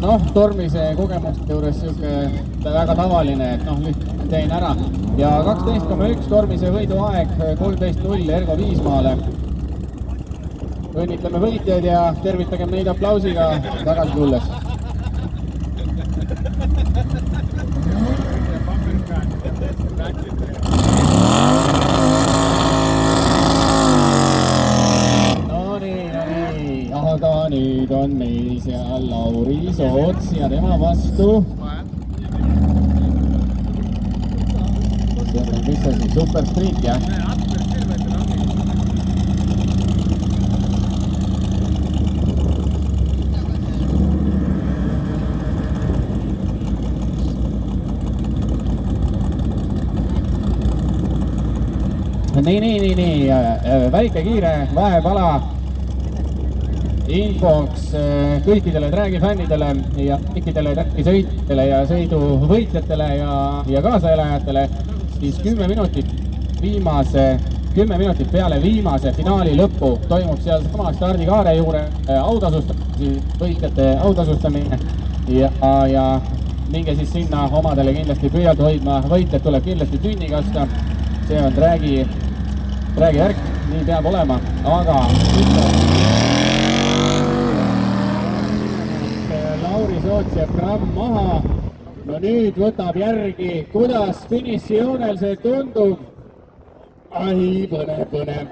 Noh, tormise kogemuste juures sihuke väga tavaline, et noh, lihtsalt teen ära. Ja 12,1 tormise võiduaeg, 13.0 Ergo Viismaale. Õnnitleme võitjaid ja tervitagem neid aplausiga tagasi tulles. Aga nüüd on meil seal Lauri Soots ja tema vastu. Mis see siis, Super Street, jah? Nii, väike kiire vahepala infoks kõikidele Dragi fännidele ja kõikidele Dragi sõitjatele ja sõiduvõitjatele ja kaasaelajatele, siis 10 minutit peale viimase finaali lõppu toimub seal sama stardikaare juure võitjate autasustamine ja minge siis sinna omadele kindlasti püüalt hoidma, võitjad tuleb kindlasti tünni kasta, see on Dragi värk, nii peab olema, aga Lauri Soots jääb gramm maha. No nüüd võtab järgi, kuidas finišijoonel see tundub. Ai, põnev.